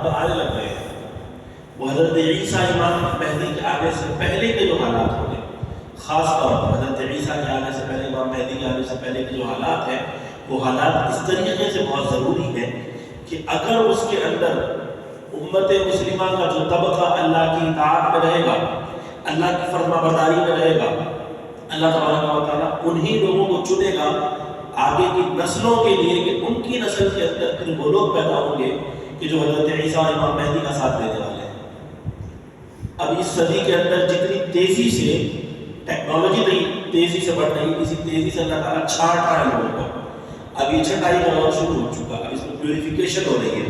تو آنے لگ گئے ہیں. وہ حضرت عیسیٰ امام مہدی کے آنے سے پہلے کے جو حالات ہوں گے، خاص طور پر حضرت عیسیٰ کے آنے سے پہلے، امام مہدی کے آنے سے پہلے کے جو حالات ہیں، وہ حالات اس طریقے سے بہت ضروری ہیں کہ اگر اس کے اندر امت مسلمہ کا جو طبقہ اللہ کی اطاعت میں رہے گا، اللہ کی فرما برداری میں رہے گا، اللہ تبارک و تعالیٰ انہی لوگوں کو چنے گا آگے کی نسلوں کے لیے کہ ان کی نسل کے اندر پھر وہ لوگ پیدا ہوں گے کہ جو حضرت عیسیٰ اور امام مہدی کا ساتھ دینے والے ہیں. اب اس صدی کے اندر جتنی تیزی سے ٹیکنالوجی تیزی سے بڑھ رہی ہے، اسی تیزی سے اللہ تعالیٰ چھانٹ رہا ہے لوگوں کو. اب یہ چھٹائی کا دور شروع ہو چکا، اب اس میں پیوریفیکیشن ہو رہی ہے.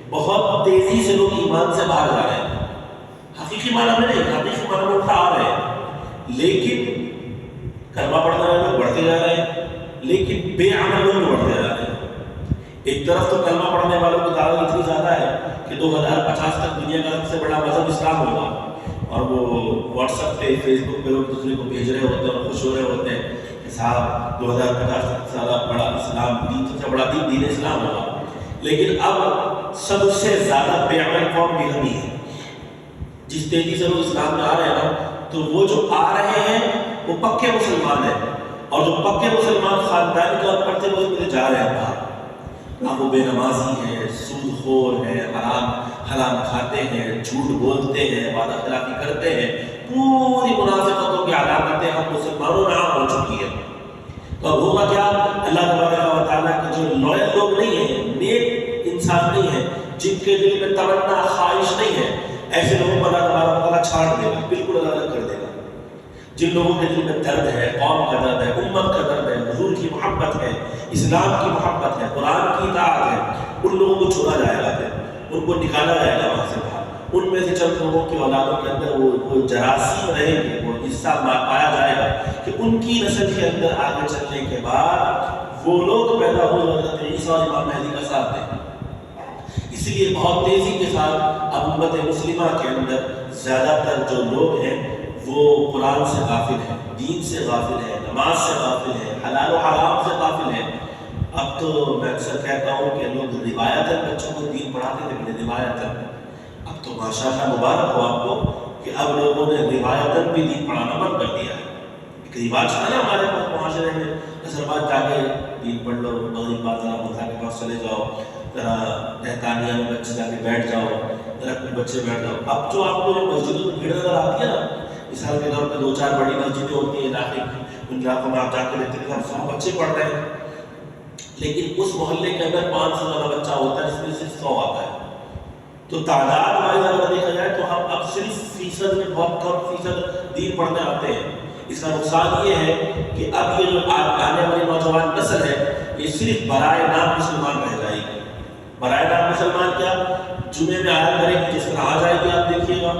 بہت تیزی سے لوگ ایمان سے باہر جا رہے ہیں، حقیقی معنی میں نہیں، حقیقی معنی میں اٹھا آ رہے ہیں، لیکن کلمہ پڑھنے والے لوگ بڑھتے جا رہے ہیں، لیکن بے عمل لوگ بڑھتے جا رہے ہیں. ایک طرف تو کلمہ پڑھنے والوں کی تعداد اتنی زیادہ ہے کہ 2050 تک دنیا کا سب سے بڑا مذہب اسلام ہوگا، اور وہ واٹس ایپ پہ، فیس بک پہ لوگ دوسرے کو بھیج رہے ہوتے ہیں اور خوش ہو رہے ہوتے ہیں کہ صاحب 2050 تک زیادہ بڑا اسلام دین، سب سے بڑا دین اسلام ہوگا. لیکن اب سب سے زیادہ بے عمل قوم بھی ہم ہی ہے. جس تیزی سے لوگ اسلام میں آ رہے ہیں نا، تو وہ جو آ رہے ہیں وہ پکے مسلمان ہیں، اور جو پکے مسلمان خاندانی طور پر تھے وہ اس میں جا رہے ہیں باہر. اب وہ بے نمازی ہیں، سود خور ہیں، حرام کھاتے ہیں، جھوٹ بولتے ہیں، وعدہ خلافی کرتے ہیں. پوری منافقتوں کی علامتیں ہم مسلمانوں میں عام ہو چکی ہیں. تو اب ہوگا کیا؟ اللہ تبارک و تعالیٰ کے جو لوئل لوگ نہیں ہیں، نیک انسان نہیں ہیں، جن کے دل میں تمنا خواہش نہیں ہے، ایسے لوگوں کو اللہ تبارک و تعالیٰ چھاڑ دے گا، بالکل الگ کر دے گا. جن لوگوں کے دل میں درد ہے، قوم کا درد ہے، امت کا درد ہے، حضور کی محبت ہے، اسلام کی محبت ہے، قرآن کی اطاعت ہے، ان لوگوں کو چھوڑا جائے گا، پھر ان کو نکالا جائے گا وہاں سے باہر. ان میں سے چند لوگوں کی اولادوں کے اندر وہ جراثیم رہیں گے، وہ حصہ پایا جائے گا کہ ان کی نسل کے اندر آگے چلنے کے بعد وہ لوگ پیدا ہو جو حضرت عیسیٰ اور امام مہدی کا ساتھ دیں. اس لیے بہت تیزی کے ساتھ اب امت مسلمہ کے اندر زیادہ تر جو لوگ ہیں وہ قرآن سے غافل ہیں، دین سے غافل ہیں، نماز سے غافل ہیں، حلال و حرام سے غافل ہیں. اب تو میں اکثر کہتا ہوں کہ لوگ روایتاً بچوں کو دین پڑھاتے تھے، روایتاً. اب تو ماشاءاللہ مبارک ہو آپ کو کہ اب لوگوں نے روایتاً بھی دین پڑھانا بند کر دیا ہے. ایک رواج تھا نا ہمارے معاشرے میں، اثر بعد جا کے دین پڑھ لو، مغرب بعد ذرا مدرسہ کے پاس چلے جاؤ، ذرا تہتانیہ میں بچے جا کے بیٹھ جاؤ، ذرا کچھ بچے بیٹھ جاؤ. اب جو آپ کو جو مسجدوں میں بھیڑ نظر آتی ہے نا، مثال کے طور پہ 2-4 بڑی مسجدیں ہوتی ہیں علاقے کی، ان علاقوں میں آپ جا کے دیکھتے ہیں 100 بچے پڑھ رہے ہیں، لیکن اس محلے کے اندر 500 والا بچہ ہوتا ہے جس میں صرف 100 آتا ہے. تو تعداد وائز اگر دیکھا جائے تو ہم اب صرف فیصد میں بہت کم فیصد دین پڑھنے آتے ہیں. اس کا نقصان یہ ہے کہ اب یہ جو آنے والی نوجوان نسل ہے یہ صرف برائے نام مسلمان رہ جائے گی. برائے نام مسلمان کیا؟ جمعے میں آیا کرے گی، جس طرح آ جائے گی آپ دیکھیے گا،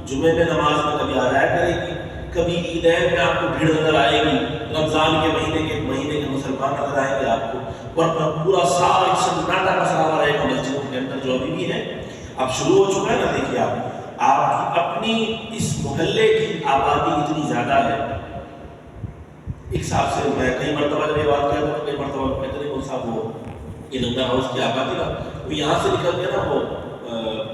جمعے میں نماز میں کبھی آ جایا کرے گی، کبھی عیدین میں آپ کو بھیڑ نظر آئے گی، رمضان کے مہینے کے مسلمان نظر آئیں گے آپ کو، اور پورا سال سناٹا کا سراوا رہے گا مسجدوں کے اندر جو ابھی بھی ہے. اب شروع ہو چکا ہے نا، دیکھیے آپ کی اپنی اس محلے کی آبادی اتنی زیادہ ہے. ایک صاحب سے میں کئی مرتبہ جب یہ بات کہتا ہوں، کئی مرتبہ کہتے ہیں صاحب وہ یہ لنگر ہاؤس کی آبادی نا، وہ یہاں سے نکل کے نا وہ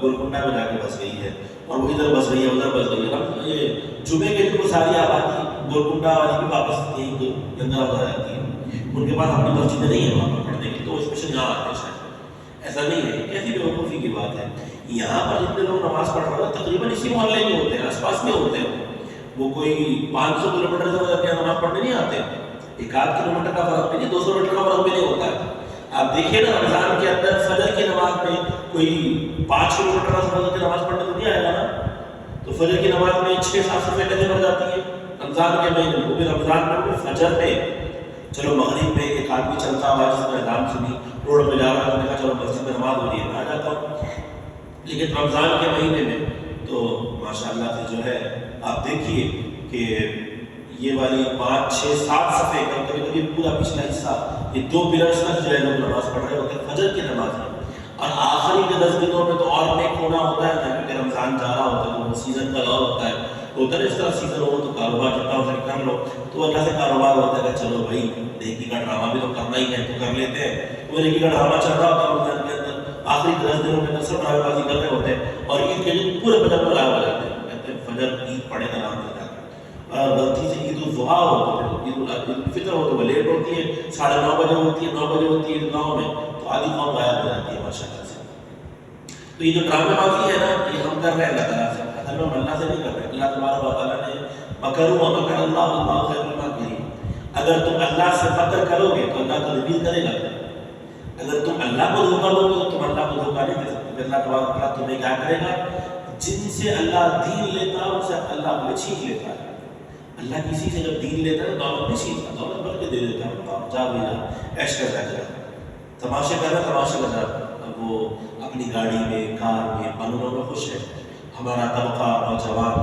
گولکنڈہ میں جا کے بس گئی ہے، اور وہ ادھر بس گئی ہے، ادھر بس گئی ہے. اب یہ جمعے کے دن وہ ساری آبادی گولکنڈہ والی بھی واپس یہیں لنگر ہاؤس آ جاتی ہے. ان کے پاس اپنی مسجدیں نہیں ہیں وہاں پر پڑھنے کی، تو اسپیشل یہاں آتے ہیں. شاید ایسا نہیں ہے، کیسی بیوقوفی کی بات ہے. یہاں پر جتنے لوگ نماز پڑھ رہے ہیں تقریباً اسی محلے میں ہوتے ہیں، آس پاس میں ہوتے ہیں. وہ کوئی 500 کلومیٹر سے وجہ نماز پڑھنے نہیں آتے. 1-8 کلومیٹر کا فرق بھی نہیں، 200 میٹر کا فرق بھی نہیں ہوتا ہے. آپ دیکھیے نا رمضان کے اندر فجر کی نماز میں کوئی 5 کلومیٹر کا سفر کی نماز پڑھنے تو نہیں آئے گا نا. تو فجر کی نماز میں 6-7 صفحے کتنے پڑ جاتی ہے رمضان کے مہینے میں. وہ بھی رمضان میں فجر میں، چلو مغرب میں ایک آدمی چلتا ہوا جس نے اذان سنی، روڈ پہ جا رہا ہے، نے کہا چلو مسجد میں نماز ہو رہی ہے، میں آ جاتا ہوں. لیکن رمضان کے مہینے میں تو ماشاءاللہ سے جو ہے آپ دیکھیے کہ یہ والی 5-6-7 صفحے کبھی کبھی پورا پچھلا حصہ، یہ 2 پلرس تک جو ہے لوگ نماز پڑھ رہے ہوتے ہیں فجر کی نماز میں. اور آخری کے 10 دنوں میں تو اور نیک ہونا ہوتا ہے نا، کیونکہ رمضان جا رہا ہوتا ہے، وہ سیزن کا دور ہوتا ہے. ہوتا ہے اس طرح سیزن ہو تو کاروبار جتنا ہو سکے کر لو، تو اللہ سے کاروبار ہوتا ہے کہ چلو بھائی نیکی کا ڈرامہ بھی تو کرنا ہی ہے تو کر لیتے ہیں. وہ نیکی کا ڈرامہ چل رہا ہوتا ہے رمضان کے اندر، آخری 10 دنوں میں سب ڈرائیو بازی کر رہے ہوتے ہیں اور عید کے دن پورے فجر میں ڈرائیو ہو جاتے ہیں، کہتے ہیں فجر عید پڑھے کا نام نہیں جاتا، اور غلطی سے عید الضحیٰ ہو تو عید الفطر ہو تو وہ لیٹ ہوتی ہے، 9:30 بجے ہوتی ہے، 9 بجے ہوتی ہے گاؤں میں، تو آدھی قوم غائب ہو جاتی ہے ماشاء اللہ سے۔ تو یہ جو ڈرامے بازی ہے نا، یہ ہم کر رہے ہیں اللہ تعالیٰ سے، اصل میں ہم اللہ سے نہیں کر رہے۔ اللہ تبارک و تعالیٰ نے مکروا ومکر اللہ واللہ خیر الماکرین، اگر تم اللہ سے مکر کرو گے تو اللہ تدبیر کرے گا، اگر تم اللہ کو دھوکہ دو گے تو تم اللہ کو دھوکہ نہیں دے سکتے۔ اللہ تبارک و تعالیٰ تمہیں کیا کرے گا، جن سے اللہ دین لیتا ہے ان سے اللہ اپنے چھین لیتا ہے۔ اللہ کسی سے جب دین لیتا ہے دولت نہیں چھینتا، دولت بھر کے دے دیتا ہے، جا بھی جا عیش کر جا، تماشے کر رہا تماشے کر رہا، اب وہ اپنی گاڑی میں کار میں بنگلوں میں خوش ہے۔ ہمارا طبقہ نوجوان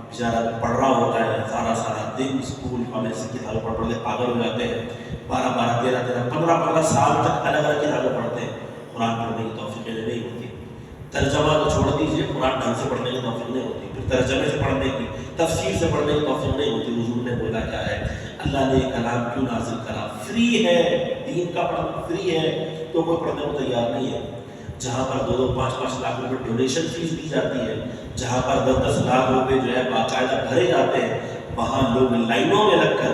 بیچارہ پڑھ رہا ہوتا ہے سارا دن اسکول کالج سے کتابیں پڑھ کے پاگل ہو جاتے ہیں، 12 13 15 سال تک الگ الگ کتابیں پڑھتے ہیں، قرآن پڑھنے کی توفیق نہیں ہوتی، ترجمہ تو چھوڑ دیجیے، قرآن ڈھنگ سے پڑھنے کی توفیق نہیں ہوتی، پھر ترجمے سے پڑھنے کی، تفسیر سے پڑھنے کی توفیق نہیں ہوتی۔ حضور نے بولا کیا ہے، اللہ نے کلام کیوں نازل کرا، فری ہے، دین کا پڑھنا فری ہے، تو کوئی پڑھنے کو تیار نہیں ہے۔ جہاں پر 2 5 لاکھ روپے ڈونیشن فیس دی جاتی ہے، جہاں پر 10 لاکھ روپے جو ہے باقاعدہ بھرے جاتے ہیں، وہاں لوگ لائنوں میں لگ کر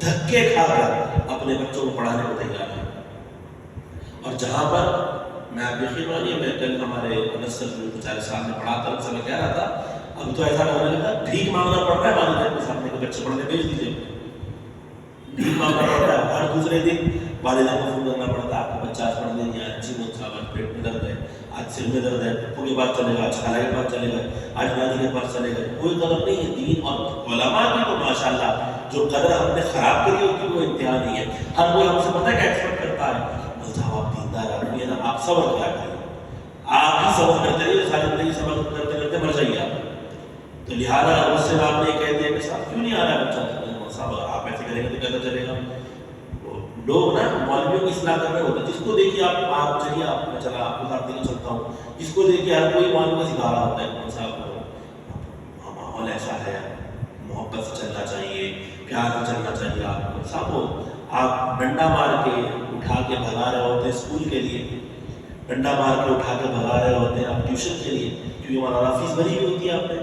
دھکے کھا کر اپنے بچوں کو پڑھانے کو تیار ہیں۔ اور جہاں پر میں آپ یقین مانیے، میں کل ہمارے انصر جو بیچارے سامنے پڑھاتا ہوں، سب کہہ رہا تھا اب تو ایسا ہونے لگا بھیک مانگنا پڑ رہا ہے والدین کے سامنے کہ بچے پڑھنے بھیج دیجیے، بھیک مانگنا پڑ رہا ہے، ہر دوسرے دن والدین کو فون کرنا پڑتا ہے، آپ کا بچہ آج پڑھنے نہیں آیا، جی مجھ صاحب آج پیٹ میں درد ہے، آج سر میں درد ہے، پھپھو کے پاس چلے گا، آج خالہ کے پاس چلے گئے، آج نانی کے پاس چلے گئے، کوئی قدر نہیں ہے دین اور علماء کی۔ تو ماشاءاللہ جو قدر ہم نے خراب کری ہوتی ہے وہ انتہا نہیں ہے۔ ہر کوئی ہم سے پتہ ہے کہ ایکسپیکٹ کرتا ہے صاحب آپ دیندار آدمی ہے نا، آپ صبر کیا کریں، آپ ہی صبر کرتے رہیے، ساری زندگی صبر کرتے کرتے مر جائیے آپ۔ تو لہٰذا اس سے آپ نے کہہ دیا کہ صاحب کیوں نہیں آ رہا بچہ، صاحب آپ ایسے کریں گے تو کیسا چلے گا۔ لوگ نا مولویوں کی اصلاح کر رہے ہوتے ہیں، جس کو دیکھیے آپ چلیے، آپ میں چلا آپ کو ساتھ دے چلتا ہوں، جس کو دیکھیے ہر کوئی مولوی کا سکھا رہا ہوتا ہے، صاحب ماحول ایسا ہے، محبت سے چلنا چاہیے، پیار سے چلنا چاہیے، آپ کو صاحب آپ ڈنڈا مار کے اٹھا کے بھگا رہے ہوتے ہیں اسکول کے لیے، ڈنڈا مار کے اٹھا کے بھگا رہے ہوتے ہیں آپ ٹیوشن کے لیے، کیونکہ ہمارا فیس بھری ہوئی ہوتی ہے آپ نے،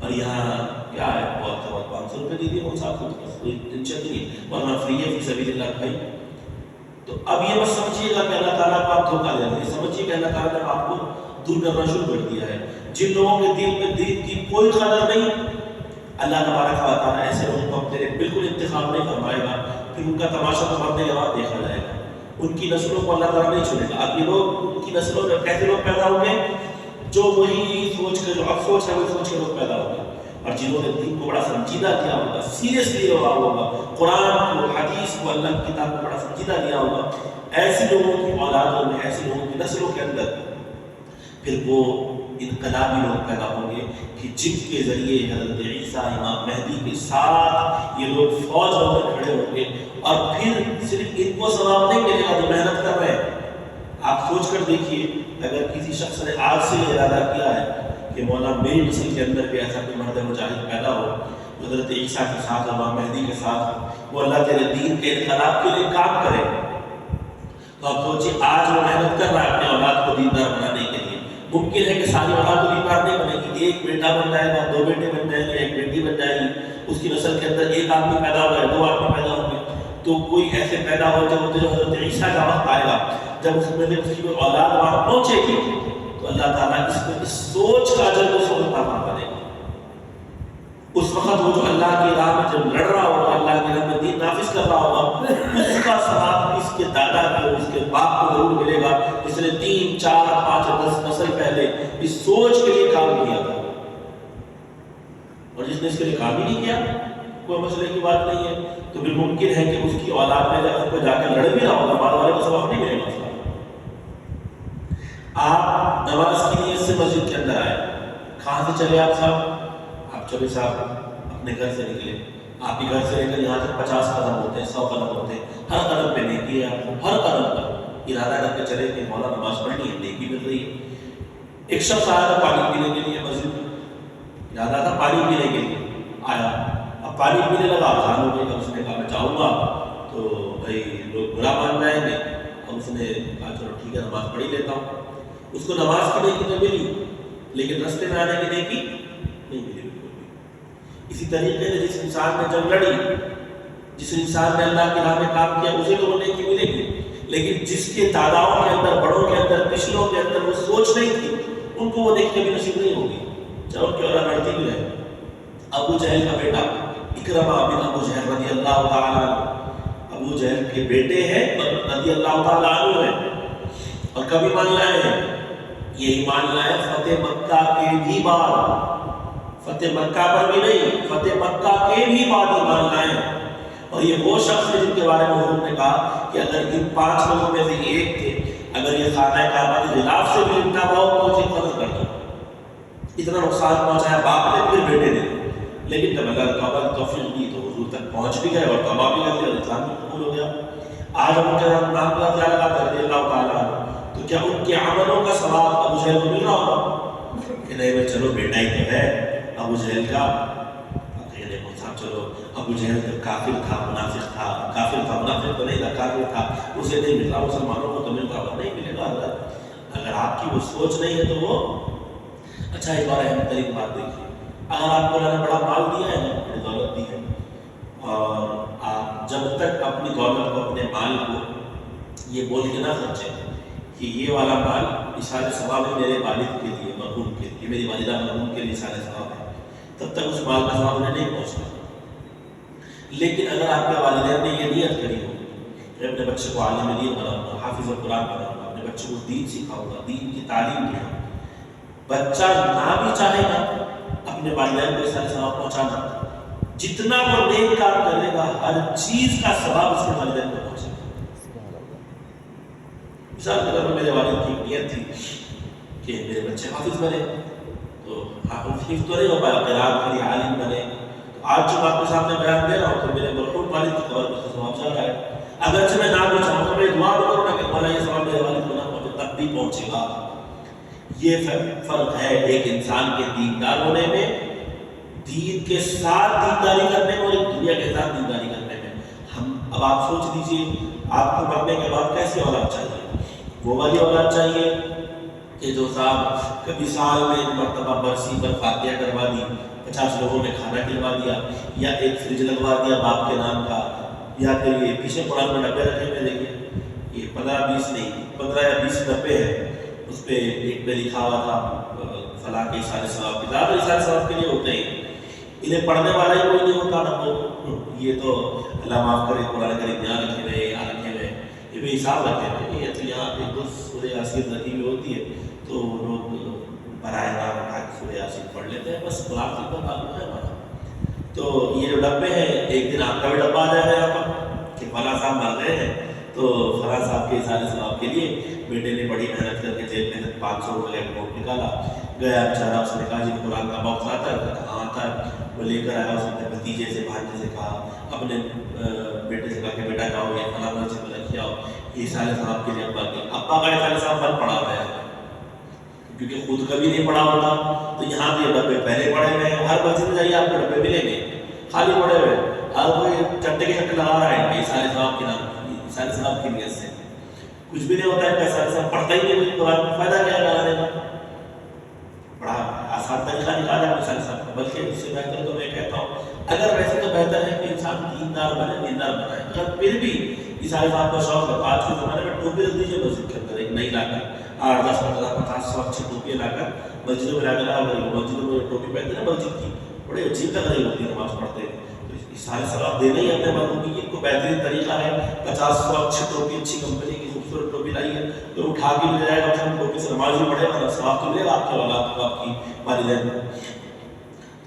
اور یہاں کیا ہے بہت 500 روپے دے دیے وہ صاحب کو، کوئی ٹینشن نہیں، ورنہ فری ہے فی سبیل اللہ بھائی۔ تو اب یہ بس سمجھیے گا کہ اللہ تعالیٰ کو آپ دھوکہ دے رہے ہیں، سمجھیے کہ اللہ تعالیٰ نے آپ کو دور کرنا شروع کر دیا ہے۔ جن لوگوں کے دل میں دین کی کوئی قدر نہیں، اللہ تبارک و تعالیٰ ایسے لوگوں کو اپنے بالکل انتخاب نہیں فرمائے گا، پھر ان کا تماشا تو مرنے کے بعد دیکھا جائے گا، ان کی نسلوں کو اللہ تعالیٰ نہیں چھوڑے گا۔ اب یہ لوگ ان کی نسلوں میں کیسے لوگ پیدا ہوں گے، جو وہی سوچ کے، جو افسوس ہے وہی سوچ کے لوگ پیدا ہوں گے، اور جنہوں نے دین کو بڑا سنجیدہ کیا ہوگا، سیریسلی رہا ہوگا، قرآن کو، حدیث کو، اللہ کی کتاب کو بڑا سنجیدہ لیا ہوگا، ایسی لوگوں کی اولادوں میں، ایسی لوگوں کی نسلوں کے اندر پھر وہ انقلابی لوگ پیدا ہوں گے کہ جن کے ذریعے حضرت عیسیٰ امام مہدی کے ساتھ یہ لوگ فوج بن کر کھڑے ہوں گے، اور پھر صرف ان کو ثواب نہیں ملے گا جو محنت کر رہے ہیں۔ آپ سوچ کر دیکھیے، اگر کسی شخص نے آج سے یہ ارادہ کیا ہے کہ مولا میری نسل کے اندر بھی ایسا کوئی مرد مجاہد پیدا ہو، حضرت عیسیٰ کے ساتھ، امام مہدی کے ساتھ، وہ اللہ تیرے دین کے انقلاب کے لیے کام کرے، تو آپ سوچیے آج وہ محنت کر رہا ہے اپنے اولاد کو دیندار بنانے کے لیے۔ ممکن ہے کہ ساری اولاد کو دیندار نہیں بنے گی، ایک بیٹا بن جائے گا، 2 بیٹے بن جائیں گے، 1 بیٹی بن جائے گی، اس کی نسل کے اندر 1 آدمی پیدا ہو گئے، 2 آدمی پیدا ہوں گے، تو کوئی ایسے پیدا ہوتے ہوتے جو حضرت عیسیٰ کا وقت آئے گا، جب اس میں اس کی کوئی اولاد وہاں پہنچے گی، تو اللہ تعالیٰ اس کو اس سوچ کا اجر کو سوچ عطا کرے گا۔ اس وقت وہ جو اللہ کی راہ میں جب لڑ رہا ہوگا، اللہ کی راہ میں دین نافذ کر رہا ہوگا، اس کا ثواب اس کے دادا کو، اس کے باپ کو ضرور ملے گا، جس نے 3 4 5 10 نسل پہلے اس سوچ کے لیے کام کیا تھا، اور جس نے اس کے لیے کام ہی نہیں کیا، کوئی مسئلے کی بات نہیں ہے، تو پھر ممکن ہے کہ اس کی اولاد میں جب کوئی جا کے لڑ بھی رہا ہوگا، بعد والے کو سبق نہیں ملے گا۔ آپ نماز کی نیت سے مسجد کے اندر آئے، کہاں سے چلے آپ صاحب؟ آپ چلے صاحب اپنے گھر سے نکلے، آپ کے گھر سے لے کر یہاں تک 50 قدم ہوتے ہیں، 100 قدم ہوتے ہیں، ہر قدم پہ نیکی ہے، آپ کو ہر قدم پر ارادہ کر کے چلے کہ مولا نماز پڑھنی ہے، نیکی مل رہی ہے۔ ایک شخص آیا تھا پانی پینے کے لیے مسجد میں، ارادہ تھا پانی پینے کے لیے آیا، اب پانی پینے لگا، اذان ہو گئی، اس نے کہا میں جاؤں گا تو بھائی لوگ برا مان جائیں گے، اور اس نے کہا چلو ٹھیک ہے نماز پڑھ ہی لیتا ہوں۔ اس کو نماز کی نیکی تو ملی لیکن رستے میں آنے کی نیکی نہیں ملی بالکل بھی۔ اسی طریقے سے جس انسان نے جنگ لڑی، جس انسان نے اللہ کی راہ میں کام کیا، اسے تو وہ نیکی ملے گی، لیکن جس کے داداؤں کے اندر، بڑوں کے اندر، پچھلوں کے اندر وہ سوچ نہیں تھی، ان کو وہ نیکی کبھی نصیب نہیں ہوگی، چاہے ان کی اولاد لڑتی بھی رہے۔ ابو جہل کا بیٹا اکرمہ بن ابو جہل رضی اللہ تعالیٰ عنہ، ابو جہل کے بیٹے ہیں رضی اللہ تعالیٰ عنہ ہیں، اور کبھی مان لائے ہیں، یہ ایمان لائے فتح مکہ کے بھی بعد، فتح مکہ پر بھی نہیں، فتح مکہ کے بھی بعد ایمان لائے۔ اور یہ وہ شخص ہے جن کے بارے میں حضور نے کہا کہ اگر ان 5 لوگوں میں سے ایک تھے، اگر یہ خانہ کعبہ کے غلاف سے بھی لپٹا ہوا تو اسے قتل کر دو۔ اتنا نقصان پہنچایا باپ نے پھر بیٹے نے، لیکن جب اللہ توبہ کی توفیق دی تو حضور تک پہنچ بھی گئے اور توبہ بھی کر لی اور اسلام بھی قبول ہو گیا۔ آج ہم کے نام کا زیادہ رضی اللہ تعالیٰ، تو کیا ان کے عملوں کا ثواب ابو جہل کو مل رہا ہوگا کہ نہیں بھائی چلو بیٹا ہی تو ہے ابو جہل کا، چلو ابو جہل تو کافر تھا، منافق تھا، کافر تھا، منافق تو نہیں تھا، کافر تھا، اسے نہیں مل رہا، مسلمانوں کو تو مل رہا، نہیں ملے گا۔ اگر آپ کی وہ سوچ نہیں ہے تو وہ اچھا ایک بار اہم ترین بات دیکھیے، اگر آپ کو اللہ نے بڑا مال دیا ہے نا، بڑی دولت دی ہے، اور آپ جب تک اپنی دولت کو، اپنے مال کو یہ بول کے نہ خرچیں کہ یہ والا مال اشارے ثواب ہے میرے والد کے لیے، مرحوم کے لیے، میری والدہ مرحوم کے لیے اشارے ثواب ہے، تب تک اس مال کا ثواب انہیں نہیں پہنچتا۔ لیکن اگر آپ کے والدین نے یہ نیت کری ہو کہ اپنے بچے کو عالم دین بناؤں گا، حافظ قرآن بناؤں گا، اپنے بچے کو دین سکھاؤں گا، دین کی تعلیم دوں گا، بچہ نہ بھی چاہے گا اپنے والدین کو اشارے ثواب پہنچانا، جتنا وہ نیک کام کرے گا ہر چیز کا ثواب اس کے والدین کو پہنچے گا۔ مثال کے طور پر میرے والد کی نیت تھی کہ میرے بچے حافظ بنے، تو حافظ تو نہیں ہو پایا، قرآن کری، عالم بنے۔ آج جو آپ کے سامنے بیان دے رہا ہوں تو میرے مرحوم والد کی قبر پر ثواب جا رہا ہے، اگرچہ میں نہ بھی چاہوں تو میں دعا کروں گا کہ مولا یہ ثواب میرے والد کو نہ پہنچے، تب بھی پہنچے گا۔ یہ فرق ہے ایک انسان کے دیندار ہونے میں، دین کے ساتھ دینداری کرنے میں، اور ایک دنیا کے ساتھ دینداری کرنے میں۔ اب آپ سوچ لیجئے آپ کو مرنے کے بعد کیسی اولاد چاہیے؟ وہ والی اولاد چاہیے کہ جو صاحب کبھی سال میں ایک مرتبہ برسی پر فاتحہ کروا دی، 50 لوگوں میں کھانا کھلوا دیا، یا ایک فریج لگوا دیا باپ کے نام کا، یا پھر یہ پیچھے قرآن میں ڈبے رکھے ہوئے دیکھیں، یہ 15-20 نہیں، 15 یا 20 ڈبے ہیں، اس پہ ایک پہ لکھا ہوا تھا فلاں کے اشارے ثواب، کتاب اشارے ثواب کے لیے ہوتے ہیں، انہیں پڑھنے والا ہی کوئی نہیں ہوتا نا، تو یہ تو اللہ معاف کرے قرآن کریم یہاں رکھے ہوئے، یہاں رکھے ہوئے، یہ بھی حساب رکھے ہوئے، یہ تو یہاں پہ کچھ سورہ یاسین رکھی ہوئی ہوتی ہے تو لوگ برائے نام اٹھا کے سورہ یاسین پڑھ لیتے ہیں، بس قرآن کی تو معلوم ہے ہمارا۔ تو یہ جو ڈبے ہیں، ایک دن آپ کا بھی ڈبہ آ جائے گا یہاں پر کہ فلاں صاحب مر گئے ہیں تو فلاں صاحب کے اشارے ثواب کے لیے بیٹے نے بڑی محنت کر کے جیب میں 500 روپے کا نوٹ نکالا، گیا بیچارہ، اس نے کہا جی قرآن کا باکس آتا ہے، کہاں آتا ہے، وہ لے کر آیا، اس نے بھتیجے سے بھانجے سے کہا، اپنے بیٹے سے کہا کہ بیٹا جاؤ یہ فلاں مسجد میں رکھ آؤ، یہ اشارے ثواب کے لیے ابا کا اشارے ثواب بند پڑا ہوا ہے، کیونکہ خود کبھی نہیں پڑھا ہوتا، تو یہاں پہ ڈبے پہلے پڑے ہوئے ہیں، ہر مسجد میں جائیے آپ کو ڈبے ملیں گے خالی پڑے ہوئے، ہر کوئی چٹے کے شکل لگا رہا ہے اشارے ثواب کے نام، اشارے ثواب کی نیت سے، کچھ بھی نہیں ہوتا ہے، اشارے ثواب پڑھتا ہی نہیں، قرآن میں فائدہ کیا ہے لگانے کا؟ بڑا آسان طریقہ نکالا ہے اشارے ثواب کا، بلکہ اس سے بہتر تو میں کہتا ہوں اگر ویسے تو بہتر ہے کہ انسان دیندار بنے، دیندار بنائے، اگر پھر بھی اشارے ثواب کا شوق ہے، آج کے زمانے میں ٹوپی رکھ دیجیے مسجد کے اندر، ایک نئی لا کر 8, 10, 15, 50, 100 اچھی ٹوپیاں لا کر مسجدوں میں لا کر، مسجدوں میں ٹوپی پہنتے ہیں مسجد کی، بڑے عجیب لگ رہی ہوتی ہے نماز پڑھتے ہیں، اشارے ثواب دینا ہی اپنے مردوں کی ان کو بہترین طریقہ ہے، 50-100 اچھی ٹوپی، اچھی کمپنی کی خوبصورت ٹوپی لائی ہے تو اٹھا کے لے جائے گا، ہم ٹوپی سے نماز بھی پڑھے گا، ثواب تو ملے گا آپ کے اولاد کو، آپ کی والدین کو۔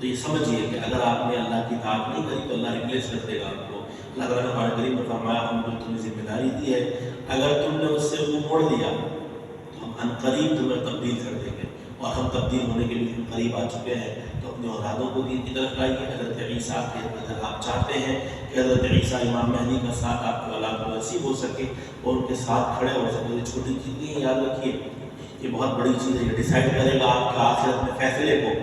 تو یہ سمجھیے کہ اگر آپ نے اللہ کی اطاعت نہیں کری تو اللہ ریپلیس کر دے گا آپ کو۔ اللہ تعالیٰ نے قرآن کریم میں فرمایا ہم نے تمہیں ذمہ داری دی ہے، اگر تم نے اس سے منہ موڑ دیا تو ہم عنقریب تمہیں تبدیل کر دیں گے، اور ہم تبدیل ہونے کے بالکل قریب آ چکے ہیں۔ تو اپنے اولادوں کو دین کی طرف لائیے۔ حضرت عیسیٰ کے اگر آپ چاہتے ہیں کہ حضرت عیسیٰ امام مہدی کا ساتھ آپ کی اولاد کو نصیب ہو سکے اور ان کے ساتھ کھڑے ہو سکے، یہ چھوٹی چیز نہیں ہے، یاد رکھیے یہ بہت بڑی چیز ہے، یہ ڈیسائیڈ کرے گا آپ کے آخرت میں فیصلے کو،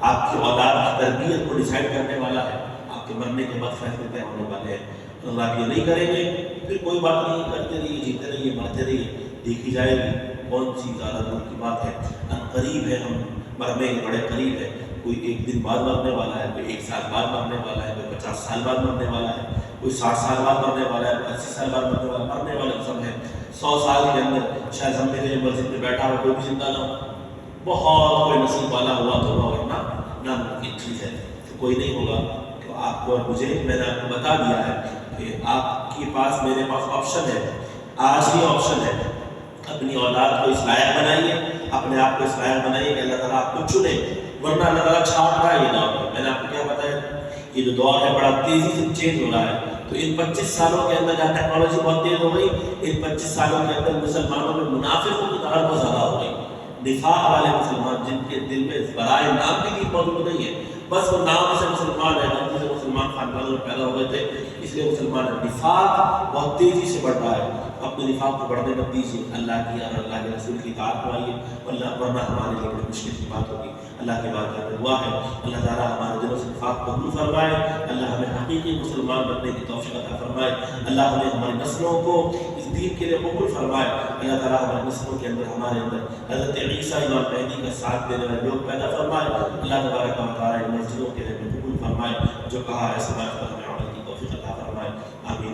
آپ کی اولاد کی تربیت کو ڈیسائیڈ کرنے والا ہے، آپ کے مرنے کے بعد فیصلے طے ہونے والے ہیں۔ اللہ یہ نہیں کریں گے پھر کوئی بات نہیں، کرتے رہیے، جیتے رہیے، مرتے رہیے، دیکھی جائے گی۔ کون سی زیادہ دور کی بات ہے، ان قریب ہے، ہم مرنے کے بڑے قریب ہے۔ کوئی 1 دن بعد مرنے والا ہے، کوئی 1 سال بعد مرنے والا ہے، کوئی 50 سال بعد مرنے والا ہے، کوئی 60 سال بعد مرنے والا ہے، کوئی 80 سال بعد مرنے والا ہے۔ مرنے والے سب ہیں 100 سال کے اندر شاید ہم میرے مسجد میں بیٹھا ہوا کوئی بھی زندہ نہ ہو، بہت کوئی نصیب والا ہوا تو ہوا، ورنہ ناممکن چیز ہے تو کوئی نہیں ہوگا۔ تو آپ کو اور مجھے، میں نے آپ کو بتا دیا ہے کہ آپ کے پاس، میرے پاس آپشن ہے، آج ہی آپشن ہے۔ اپنی اولاد کو اس لائق بنائیے، اپنے آپ کو اس لائق بنائیے کہ اللہ تعالیٰ آپ کو چنے، ورنہ اللہ تعالیٰ چھاپ رہا ہے یہ دور میں۔ میں نے آپ کو کیا بتایا، یہ جو دور ہے بڑا تیزی سے چینج ہو رہا ہے۔ تو ان 25 سالوں کے اندر جہاں ٹیکنالوجی بہت تیز ہو گئی، ان 25 سالوں کے اندر مسلمانوں میں منافقوں کی تعداد بہت زیادہ ہو گئی۔ نفاق والے مسلمان جن کے دل میں برائے نام کی چیز موجود نہیں ہے، بس وہ نام سے مسلمان ہے، غلطی سے مسلمان خاندانوں میں پیدا ہو گئے تھے، اس لیے مسلمان ہے۔ نفاق بہت تیزی سے بڑھ رہا ہے، اپنے نفاق کو بڑھنے مت دیجیے، اللہ کی اور اللہ کے رسول کی اطاعت میں آئیے، ورنہ ہمارے لیے بڑی مشکل کی بات ہوگی۔ اللہ کی بات میں دعا ہے اللہ تعالیٰ ہمارے دلوں سے نفاق کو دور فرمائے، اللہ ہمیں حقیقی مسلمان بننے کی توفیق عطا فرمائے، اللہ ہمیں ہماری نسلوں کو اس دین کے لیے قبول فرمائے، اللہ تعالیٰ ہماری نسلوں کے اندر، ہمارے اندر حضرت عیسیٰ امام مہدی کا ساتھ دینے والے لوگ پیدا فرمائے، اللہ تبارک و تعالیٰ ان مسجدوں کے لیے قبول فرمائے، جو کہا ہے سماعت پر ہمیں عمل کی توفیق عطا فرمائے، آمین۔